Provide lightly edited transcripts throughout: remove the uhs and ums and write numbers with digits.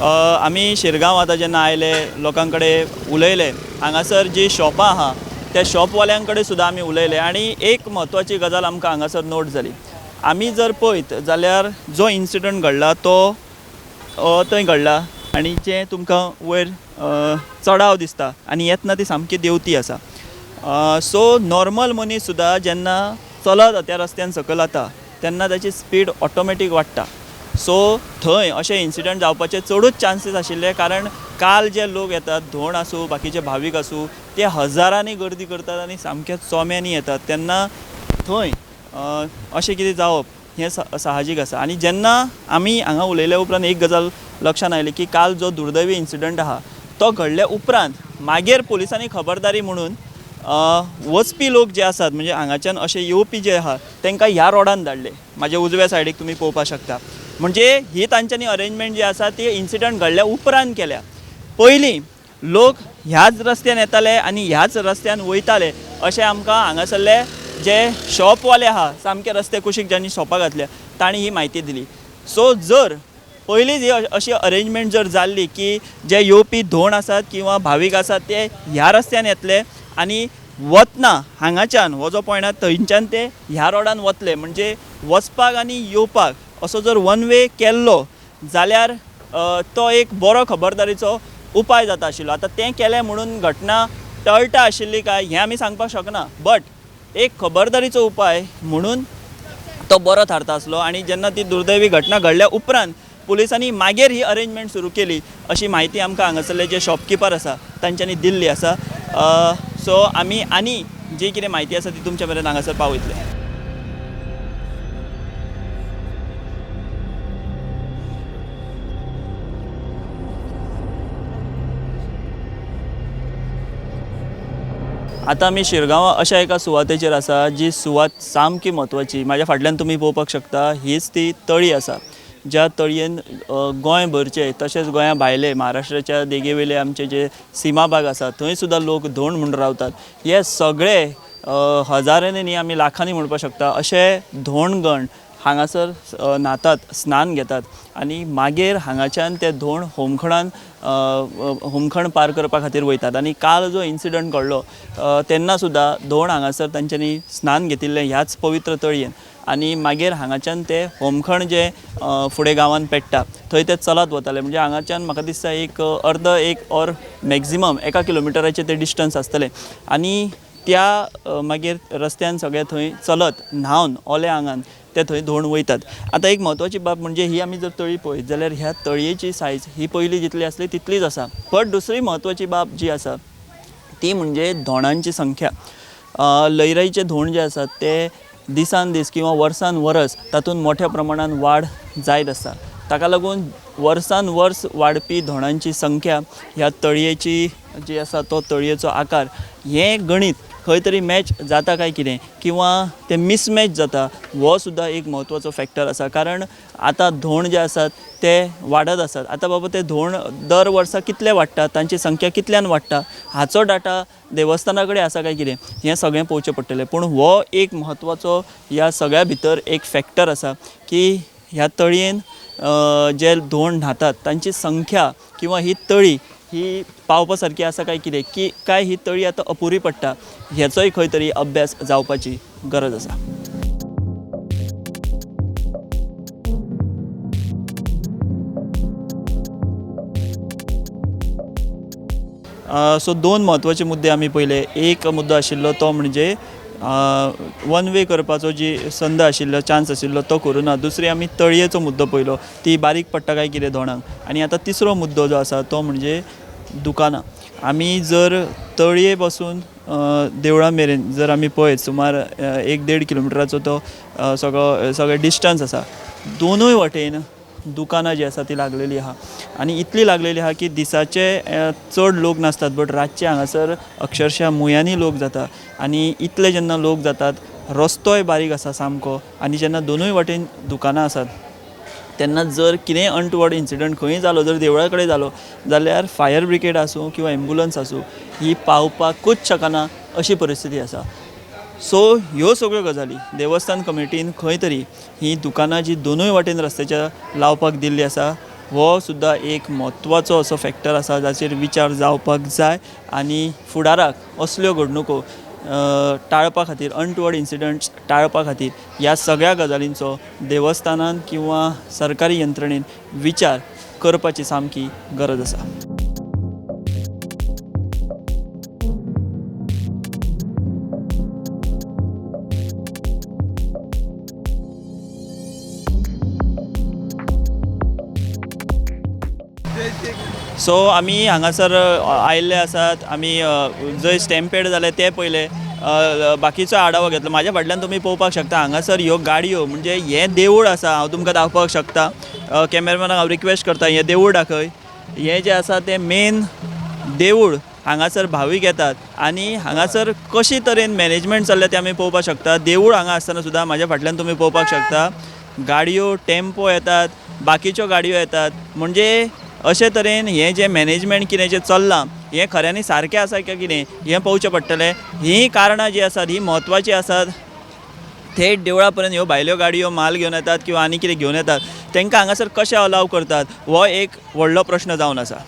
आमी शिरगांव आतां जेन्ना आयले लोकां कडेन उलयले, हांगासर जी शॉपां आहा त्या शॉपवाल्यांक कडेन सुद्दां आमी उलयले आनी एक म्हत्वाची गजाल आमकां हांगासर नोट जाली. आमी जर पळयत जाल्यार जो इन्सिडंट घडला तो थंय घडला आनी जें तुमकां वयर चडाव दिसता आनी येतना ती सामकी देंवती आसा. सो नॉर्मल मनीस सुद्दां जेन्ना चलत त्या रस्त्यान सकयल वता तेन्ना ताची स्पीड ऑटोमॅटीक वाडटा. सो थंय अशें इन्सिडंट जावपाचे चडूच चान्सीस आशिल्ले, कारण काल जे लोक येतात, धोंड आसूं बाकीचे भावीक आसूं, ते हजारांनी गर्दी करतात आनी सामके चोम्यांनी येतात, तेन्ना थंय अशें कितें जावप हें साहजीक आसा. आनी जेन्ना आमी हांगा उलयल्या उपरांत एक गजाल लक्षांत आयली की काल जो दुर्दैवी इन्सिडंट आहा तो घडल्या उपरांत मागीर पुलिसांनी खबरदारी म्हणून वचपी लोक जे आसात, म्हणजे हांगाच्यान अशे येवपी जे आहा तांकां ह्या रोडान धाडले. म्हाज्या उजव्या सायडीक तुमी पळोवपाक शकता. म्हणजे ही तांच्यांनी अरेंजमेंट जी आसा ती इन्सिडंट घडल्या उपरांत केल्या. पयलीं लोक ह्याच रस्त्यान येताले आनी ह्याच रस्त्यान वयताले अशें आमकां हांगासरले जे शॉपवाले आहा, सामके रस्ते कुशीक ज्यांनी शॉपां घातल्या तांणी ही म्हायती दिली. सो जर पयलींच ही अशी अरेंजमेंट जर जाल्ली की जे येवपी धोंड आसात किंवा भावीक आसात ते ह्या रस्त्यान येतले आनी वतना हांगाच्यान हो जो पॉयंट आसा थंयच्यान ते ह्या रोडान वतले, म्हणजे वचपाक आनी येवपाक असो जर वन वे केल्लो जाल्यार तो एक बरो खबरदारीचो उपाय जाता आशिल्लो. आतां तें केलें म्हणून घटना टळटा आशिल्ली काय हें आमी सांगपाक शकना, बट एक खबरदारीचो उपाय म्हणून तो बरो थारता आसलो. आनी जेन्ना ती दुर्दैवी घटना घडल्या उपरांत पुलिसांनी मागीर ही अरेंजमेंट सुरू केली अशी माहिती आमकां हांगासरले जे शॉपकीपर आसा तांच्यांनी दिल्ली आसा. सो आमी आनी जी कितें म्हायती आसा ती तुमचे मेरेन हांगासर पावयतले. आतां आमी शिरगांव अशा एका सुवातेचेर आसा जी सुवात सामकी म्हत्वाची. म्हाज्या फाटल्यान तुमी पळोवपाक शकता हीच ती तळी आसा ज्या तळयेन गोंयभरचे तशेंच गोंया भायले महाराष्ट्राच्या देगेवेले आमचे जे सीमा भाग आसा थंय सुद्दां लोक धोंड म्हणून रावतात. हे सगळे हजारांनी न्ही आमी लाखांनी म्हणपाक शकता अशे धोंडगण हांगासर न्हातात, स्नान घेतात आनी मागीर हांगाच्यान ते धोंड होमखण पार करपा खातीर वयतात. आनी काल जो इन्सिडंट घडलो तेन्ना सुद्दां धोंड हांगासर तांच्यांनी स्नान घेतिल्लें ह्याच पवित्र तळयेन आनी मागीर हांगाच्यान ते होमखण जे फुडें गांवांत पेट्टा थंय ते चलत वताले. म्हणजे हांगाच्यान म्हाका दिसता एक अर्द एक ऑर मॅक्झिमम 1 किलोमिटराचें ते डिस्टन्स आसतलें आनी त्या मागीर रस्त्यान सगळे थंय चलत न्हावन ओल्या आंगान ते थंय धोंड वयतात. आतां एक म्हत्वाची बाब म्हणजे ही आमी जर तळी पळयत जाल्यार ह्या तळयेची सायज ही पयलीं जितली आसली तितलीच आसा. बट दुसरी म्हत्वाची बाब जी आसा ती म्हणजे धोंडांची संख्या. लयराईचे धोंड जे आसात ते दिसान दीस किंवा वर्सान वर्स तातूंत मोठ्या प्रमाणान वाड जायत आसा. ताका लागून वर्सान वर्स वाडपी धोंडांची संख्या ह्या तळयेची जी आसा तो तळयेचो आकार हें गणीत खंय तरी मॅच जाता काय कितें किंवा ते मिसमॅच जाता हो सुद्दां एक म्हत्वाचो फॅक्टर आसा. कारण आतां धोंड जे आसात ते वाडत आसात. आतां बाबा ते धोंड दर वर्सा कितले वाडटा, तांची संख्या कितल्यान वाडटा हाचो डाटा देवस्थाना कडेन आसा काय कितें हें सगळें पळोवचें पडटलें. पूण हो एक म्हत्वाचो ह्या सगळ्या भितर एक फॅक्टर आसा की ह्या तळयेन जे धोंड न्हातात तांची संख्या किंवा ही तळी ही पावपा सारकी आसा काय कितें की काय ही तळी आतां अपुरी पडटा हेचोय खंय तरी अभ्यास जावपाची गरज आसा. सो 2 म्हत्वाचे मुद्दे आमी पयले. एक मुद्दो आशिल्लो तो म्हणजे वन वे करपाचो जी संद आशिल्लो चान्स आशिल्लो तो करूना. दुसरी आमी तळयेचो मुद्दो पयलो, ती बारीक पडटा काय कितें धोंडांक. आनी आतां तिसरो मुद्दो जो आसा तो म्हणजे दुकानां. आमी जर तळये पासून देवळा मेरेन जर आमी पळयत सुमार 1-1.5 किलोमिटराचो तो सगळें डिस्टन्स आसा. दोनूय वटेन दुकानां जी आसा ती लागलेली आहा आनी इतली लागलेली आहा की दिसाचे चड लोक नासतात बट रातचे हांगासर अक्षरशः मुयांनी लोक जाता. आनी इतले जेन्ना लोक जातात रस्तोय बारीक आसा सामको आनी जेन्ना दोनूय वाटेन दुकानां आसात तेन्ना जर कितेंय अनटुवर्ड इन्सिडंट खंय जालो, जर देवळा कडेन जालो जाल्यार फायर ब्रिगेड आसूं किंवा एम्ब्युलन्स आसूं ही पावपाकूच शकना अशी परिस्थिती आसा. सो ह्यो सगळ्यो गजाली देवस्थान कमिटीन खंय तरी ही दुकानां जी दोनूय वाटेन रस्त्याच्या लावपाक दिल्ली आसा हो सुद्दां एक म्हत्वाचो असो फॅक्टर आसा जाचेर विचार जावपाक जाय आनी फुडाराक असल्यो घडणुको टाळपा खातीर अनटुवर्ड इन्सिडंट्स टाळपा खातीर ह्या सगळ्या गजालींचो देवस्थानान किंवा सरकारी यंत्रणेन विचार करपाची सामकी गरज आसा. सो आमी हांगासर आयिल्ले आसात. आमी जंय स्टॅम्पेड जाले ते पयले बाकीचो आढावो घेतलो. म्हाज्या फाटल्यान तुमी पळोवपाक शकता हांगासर ह्यो गाडयो म्हणजे हें देवूळ आसा. हांव तुमकां दाखोवपाक शकता. कॅमेरामॅनाक हांव रिक्वेस्ट करता हें देवूळ दाखय. हें जें आसा तें मेन देवूळ. हांगासर भावीक येतात आनी हांगासर कशे तरेन मॅनेजमेंट चल्ल्या तें आमी पळोवपाक शकता. देवूळ हांगा आसतना सुद्दां म्हाज्या फाटल्यान तुमी पळोवपाक शकता गाडयो टेम्पो येतात, बाकीच्यो गाडयो येतात. म्हणजे अशे तरेन हें जें मॅनेजमेंट कितें जें चल्लां हें खऱ्यांनी सारकें आसा काय कितें हें पळोवचें पडटलें. हीं कारणां जीं आसात ही म्हत्वाचीं आसात. थेट देवळा पर्यंत ह्यो भायल्यो गाडयो माल घेवन येतात किंवा आनी कितें घेवन येतात तांकां हांगासर कशें अलाव करतात हो एक व्हडलो प्रश्न जावन आसा.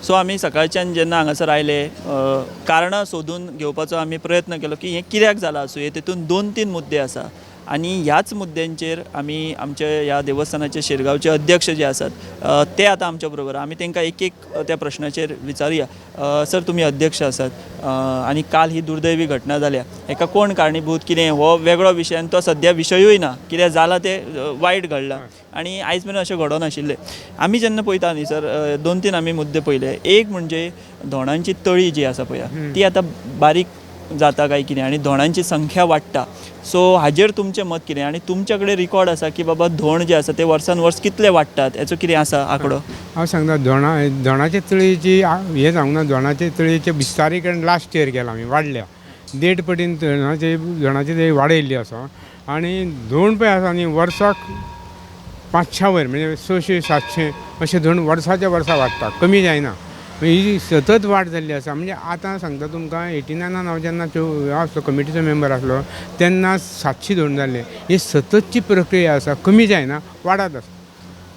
सो आमी सकाळच्यान जेन्ना हांगासर आयले कारणां सोदून घेवपाचो आमी प्रयत्न केलो की हें कित्याक जालां आसूं. हे तितून 2-3 मुद्दे आसा आनी ह्याच मुद्द्यांचेर आमी आमचे ह्या देवस्थानाचे शिरगांवचे अध्यक्ष जे आसात ते आतां आमच्या बरोबर. आमी तांकां एक एक त्या प्रश्नाचेर विचारुया. सर तुमी अध्यक्ष आसात आनी काल ही दुर्दैवी घटना जाल्या. हेका कोण कारणीभूत कितें हो वेगळो विशय आनी तो सद्या विशयूय ना. कितें जालां तें वायट घडलां आनी आयज मेरेन अशें घडों नाशिल्लें. आमी जेन्ना पळयता न्ही सर 2-3 आमी मुद्दे पळयले. एक म्हणजे धोंडांची तळी जी आसा पळय ती आतां बारीक जाता काय कितें आनी धोंडांची संख्या वाडटा. सो हाजेर तुमचें मत कितें आनी तुमच्या कडेन रिकॉर्ड आसा की बाबा धोंड जे आसा ते वर्सान वर्स कितले वाडटात हेचो कितें आसा आंकडो? हांव सांगता धोंडाचे तळयेची हें सांगूंक ना. धोंडाचे तळयेचे विस्तारीकरण लास्ट इयर केलां आमी वाडल्या. देड पटीन धोंडाची तळी वाडयल्ली आसा आनी धोंड पळय आसा न्ही वर्साक 500 वयर म्हणजे 600-700 अशें धोंड वर्साच्या वर्सा वाडटा. कमी जायना. ही सतत वाड जाल्ली आसा. म्हणजे आतां सांगता तुमकां 89 हांव जेन्ना आसलो कमिटीचो मेंबर आसलो तेन्ना 700 धोंड जाल्ले. ही सततची प्रक्रिया आसा. कमी जायना वाडत आसा.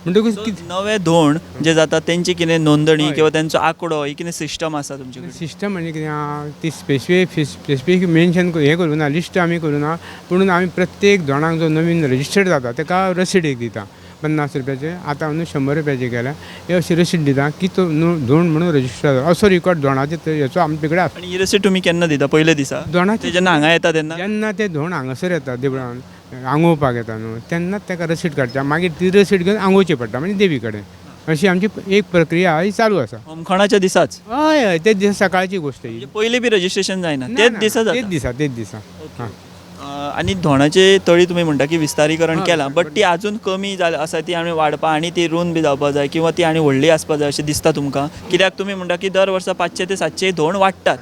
म्हणटकूच नवे धोंड जे जातात तेंची कितें नोंदणी किंवा तेंचो आंकडो ही कितें सिस्टम आसा तुमचे कडेन? सिस्टम म्हणजे कितें ती स्पेसिफीक मेन्शन हें करूं ना. लिस्ट आमी करूं ना. पूण आमी प्रत्येक धोंडाक जो नवीन रजिस्टर्ड जाता ताका रसीद एक दिता 50 रुपयाचे. आतां 100 रुपयाचे केल्या. हे अशी रसीद दिता की तो धोंड म्हणून रजिस्टर जाता असो रिकॉर्ड धोंडाचे हेचो आमचे कडेन आसा. आनी ही रसीद तुमी केन्ना दिता? पयले दिसा धोंडाचे जेन्ना हांगा येता तेन्ना? जेन्ना ते धोंड हांगासर येता देवळान आंगोवपाक येता न्हू तेन्नाच ताका रसीद काडटा. मागीर ती रसीद घेवन आंगोवची पडटा म्हणजे देवी कडेन. अशी आमची एक प्रक्रिया ही चालू आसा. होमखणाच्या दिसाच? हय हय तेच दिसा सकाळची गोश्ट ही. पयलीं बी रजिस्ट्रेशन जायना तेच दिसा जाता? तेच दिसा. हां. आनी धोंडाची तळी तुमी म्हणटा की विस्तारीकरण केलां बट ती आजून कमी आसा. ती आनी वाडपा आनी ती रूंद बी जावपा जाय किंवा ती आनी व्हडली आसपा जाय अशें दिसता तुमकां? कित्याक तुमी म्हणटा की दर वर्सा 500 ते 700 धोंड वाडटात.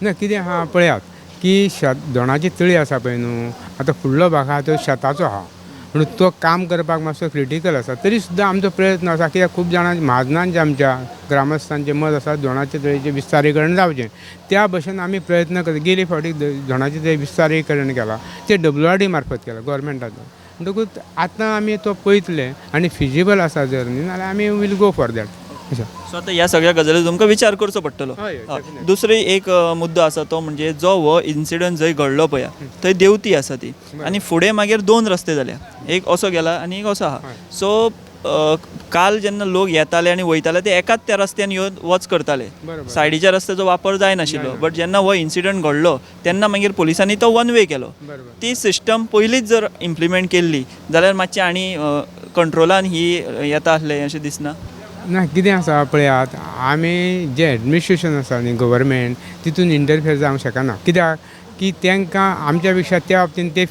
ना कितें आहा पळयात की धोंडाची तळी आसा पळय न्हू आतां फुडलो भाग आहा तो शेताचो आहा. म्हणून तो काम करपाक मातसो क्रिटिकल आसा. तरी सुद्दां आमचो प्रयत्न आसा कित्याक खूब जाणां महाजनांचे आमच्या ग्रामस्थांचें मत आसा धोंडाचे तळयेचें विस्तारीकरण जावचें. त्या भशेन आमी प्रयत्न करता. गेली फावटी धोंडाचें तळें विस्तारीकरण केलां तें WRD मार्फत केलां गव्हर्मेंटाचो. म्हणटकूच आतां आमी तो पळयतले आनी फिजिबल आसा जर न्ही जाल्यार आमी will go for that. So आतां ह्या सगळ्या गजाली तुमकां विचार करचो पडटलो. दुसरी एक मुद्दो आसा तो म्हणजे जो हो इन्सिडंट जंय घडलो पळय थंय देवती आसा ती आनी फुडें मागीर 2 रस्ते जाल्या. एक असो गेला आनी एक असो आहा. सो काल जेन्ना लोक येताले आनी वयताले ते एकाच त्या रस्त्यान येवन वच करताले. सायडीच्या रस्त्याचो वापर जायनाशिल्लो. बट जेन्ना हो इन्सिडंट घडलो तेन्ना मागीर पुलिसांनी तो 1 वे केलो. ती सिस्टम पयलींच जर इम्प्लिमेंट केल्ली जाल्यार मातशें आनी कंट्रोलान ही येता आसलें अशें दिसना? ना कितें आसा पळयात आमी जे एडमिनिस्ट्रेशन आसा न्ही गव्हर्मेंट तितून इंटरफियर जावंक शकना कित्याक की तांकां आमच्या पेक्षा त्या बाबतीन ते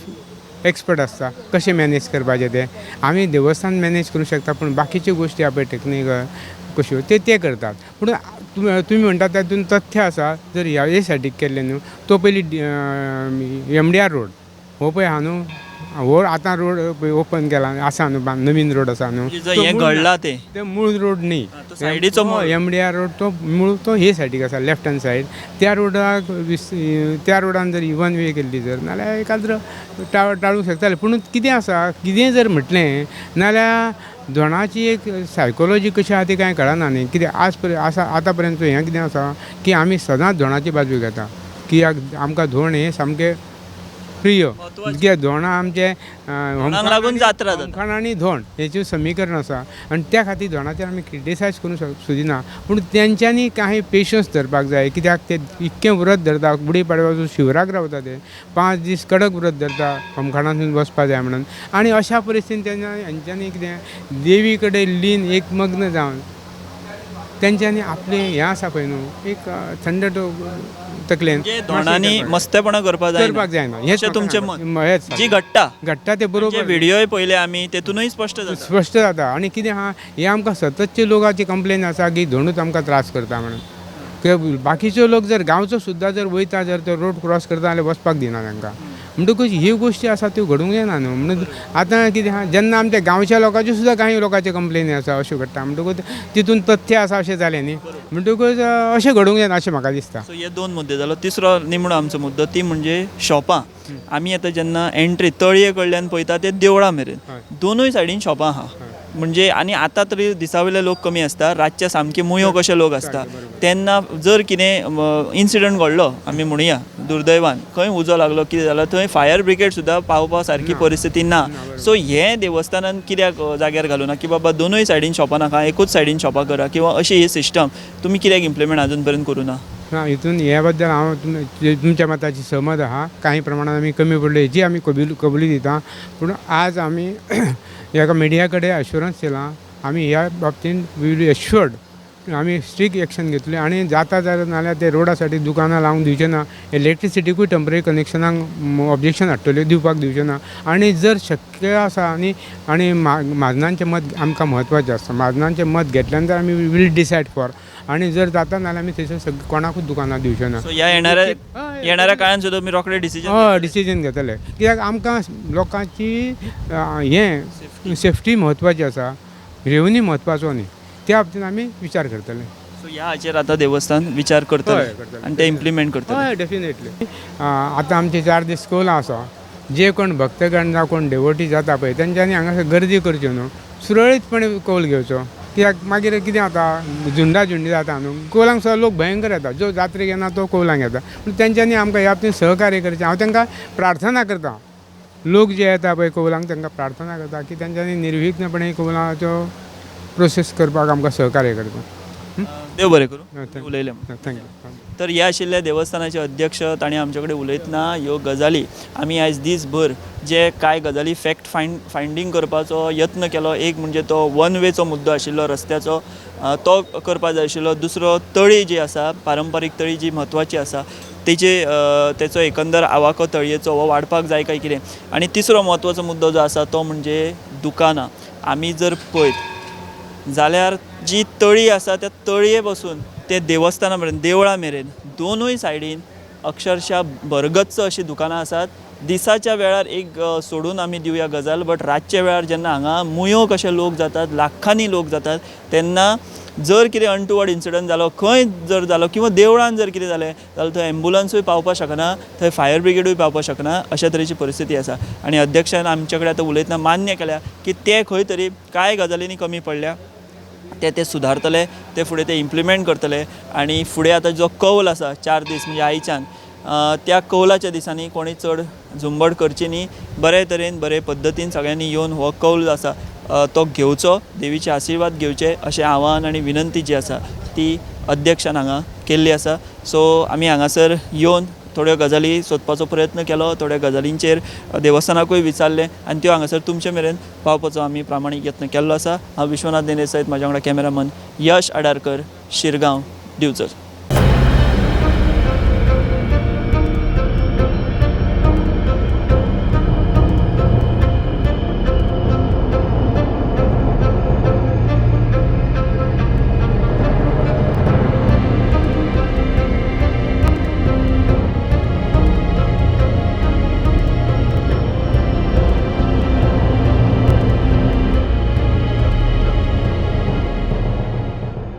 एक्सपर्ट आसता कशें मॅनेज करपाचें तें आमी देवस्थान मॅनेज करूं शकता पूण बाकीच्यो गोश्टी आपय टेक्निकल कश्यो ते करतात पूण तुमी म्हणटा तातूंत तथ्य आसा जर ह्या सायडीक केल्ले न्हू तो पयलीं MDR रोड हो पळय आहा न्हू हो आतां रोड ओपन केला आसा न्हू नवीन रोड आसा न्हू हें घडलां ते मूळ रोड न्ही सायडीचो MDR रोड तो मूळ तो हे सायडीक आसा लेफ्ट हँड सायड त्या रोडाक त्या रोडान जर इवन वे केल्ली जर नाल्यार एखाद्र टाळूंक शकताले पूण कितें आसा कितें जर म्हटलें नाल्यार धोणाची एक सायकोलॉजी कशी आहा ती कांय कळना न्ही कितें आसा आतां पर्यंत हें कितें आसा की आमी सदांच धोणाची बाजू घेता कित्याक आमकां धोण हें सामकें प्रिय कित्याक धोणां आमचे लागून जात्रा होमखण आनी धोण हेचें समीकरण आसा आनी त्या खातीर धोणाचेर आमी क्रिटिसायज करूंक सोदिना पूण तेंच्यांनी कांय पेशन्स धरपाक जाय कित्याक ते इतकें व्रत धरता गुडी पाडव्याचो शिवराक रावता ते 5 दीस कडक व्रत धरता होमखणांतून वचपा जाय म्हणून आनी अशा परिस्थितीन हेंच्यांनी कितें देवी कडेन लीन एक मग्न जावन तेंच्यांनी आपलें हें आसा पळय न्हू एक थंड तकलेन धोणांनी मस्तेपणां करपाक जायना हें तुमचें मत जी घडटा ते बरोबर व्हिडियोय पळयले आमी तेतूनय स्पश्ट जाता आनी कितें आहा हे आमकां सततचे लोकांची कंप्लेन आसा की धोणूच आमकां त्रास करता म्हणून कित्याक बाकीच्यो लोक जर गांवचो सुद्दां जर वयता जर तो रोड क्रॉस करता जाल्यार वचपाक दिना तांकां म्हणटकूच ह्यो गोश्टी आसा त्यो घडूंक जायना न्हू म्हणून आतां कितें आहा जेन्ना आमच्या गांवच्या लोकांच्यो सुद्दां कांय लोकांचे कंप्लेनी आसा अश्यो घडटा म्हणटकूच तितून तथ्य आसा अशें जालें न्ही म्हणटकूच अशें घडूंक जायना अशें म्हाका दिसता सो हे 2 मुद्दे जालो तिसरो निमणो आमचो मुद्दो ती म्हणजे शॉपां आमी आतां जेन्ना एंट्री तळये कडल्यान पळयता ते देवळा मेरेन दोनूय सायडीन शॉपां आहा म्हणजे आनी आतां तरी दिसावयले लोक कमी आसता रातचे सामके मुयो कशे लोक आसता तेन्ना जर कितें इन्सिडंट घडलो आमी म्हणुया दुर्दैवान खंय उजो लागलो कितें जालो थंय फायर ब्रिगेड सुद्दां पावपा सारकी परिस्थिती ना सो हें देवस्थानान कित्याक जाग्यार घालूं ना की बाबा दोनूय सायडीन शॉपां नाका एकूच सायडीन शॉपां करा किंवा अशी ही सिस्टम तुमी कित्याक इम्प्लिमेंट आजून पर्यंत करूं ना ना हितून ह्या बद्दल हांव तुमच्या मताची सहमत आहा काही प्रमाणात आमी कमी पडले हेची आमी कबुली दिता पूण आज आमी ह्या मिडिया कडेन अश्युरन्स दिला आमी ह्या बाबतीन वी एश्युअर्ड आमी स्ट्रिक्ट एक्शन घेतली आनी जाता नाल्यार ते रोडा साठी दुकानां लावंक दिवचे ना इलेक्ट्रिसिटीकूय टेम्पररी कनेक्शनाक ऑब्जेक्शन हाडटले दिवपाक दिवचे ना आनी जर शक्य आसा आनी महाजनांचें मत आमकां म्हत्वाचें आसता महाजनांचें मत घेतल्या नंतर आमी वील डिसायड फॉर आनी जर जाता नाल्यार आमी थंयसर कोणाकूच दुकानां दिवचे ना येणाऱ्या काळान सुद्दां आमी रोखडे डिसिजन घेतले कित्याक आमकां लोकांची हें सेफ्टी म्हत्वाची आसा रेवन्यू म्हत्वाचो न्ही त्या बाबतीन आमी विचार करतले सो ह्या हाचेर आतां देवस्थान विचार करतले आनी ते इम्प्लिमेंट करतले हय डेफिनेटली आतां आमचे 4 दीस कौलां आसा जे कोण भक्तगण जावं कोण डेवोटी जाता पळय तेंच्यांनी हांगासर गर्दी करच्यो न्हू सुरळीतपणे कौल घेवचो कित्याक मागीर कितें जाता झुंडी जाता न्हू कौलांक सुद्दां लोक भयंकर येता जो जात्रेक येना तो कौलांक येता पूण तेंच्यांनी आमकां ह्या बाबतीन सहकार्य करचें हांव तांकां प्रार्थना करता लोक जे येता पळय कौलांक तांकां प्रार्थना करता की तेंच्यांनी निर्विघ्नपणे कौलांचो प्रोसेस करपाक आमकां सहकार्य करता देव बरें करूं उलयलें थँक्यू तर हे आशिल्ले देवस्थानाचे अध्यक्ष ताणें आमचे कडेन उलयतना ह्यो गजाली आमी आयज दीसभर जे कांय गजाली फॅक्ट फायंडींग करपाचो यत्न केलो एक म्हणजे तो वन वेचो मुद्दो आशिल्लो रस्त्याचो तो करपाक जाय आशिल्लो दुसरो तळी जी आसा पारंपारीक तळी जी म्हत्वाची आसा तेचो एकंदर आवाको तळयेचो हो वाडपाक जाय काय कितें आनी तिसरो म्हत्वाचो मुद्दो जो आसा तो म्हणजे दुकानां आमी जर पळयत जाल्यार जी तळी आसा त्या तळये पासून ते देवस्थाना मेरेन देवळा मेरेन दोनूय सायडीन अक्षरशः भरगच्च अशीं दुकानां आसात दिसाच्या वेळार एक सोडून आमी दिवया गजाल बट रातच्या वेळार जेन्ना हांगा मुयो कशे लोक जातात लाखांनी लोक जातात तेन्ना जर कितें अनटुवर्ड इन्सिडंट जालो खंय जर जालो किंवा देवळान जर कितें जालें जाल्यार थंय एम्बुलन्सूय पावपाक शकना थंय फायर ब्रिगेडूय पावपाक शकना अशा तरेची परिस्थिती आसा आनी अध्यक्षान आमचे कडेन आतां उलयतना मान्य केल्या की ते खंय तरी कांय गजालींनी कमी पडल्या ते सुदारतले ते फुडें ते इम्प्लिमेंट करतले आनी फुडें आतां जो कौल आसा 4 दीस म्हणजे आयच्यान त्या कौलाच्या दिसांनी कोणी चड झुंबड करची न्ही बरे तरेन बरे पद्दतीन सगळ्यांनी येवन हो कौल आसा तो घेवचो देवीचे आशिर्वाद घेवचे अशें आव्हान आनी विनंती जी आसा ती अध्यक्षान हांगा केल्ली आसा सो आमी हांगासर येवन थोड्यो गजाली सोदपाचो प्रयत्न केलो, थोड्या गजालींचेर देवस्थानाकूय विचारले आनी त्यो हांगासर तुमचे मेरेन पावपाचो आमी प्रामाणीक यत्न केल्लो आसा. हांव विश्वनाथ देने सयत म्हाज्या वांगडा कॅमेरामन यश आडारकर, शिरगांव, दिवचल.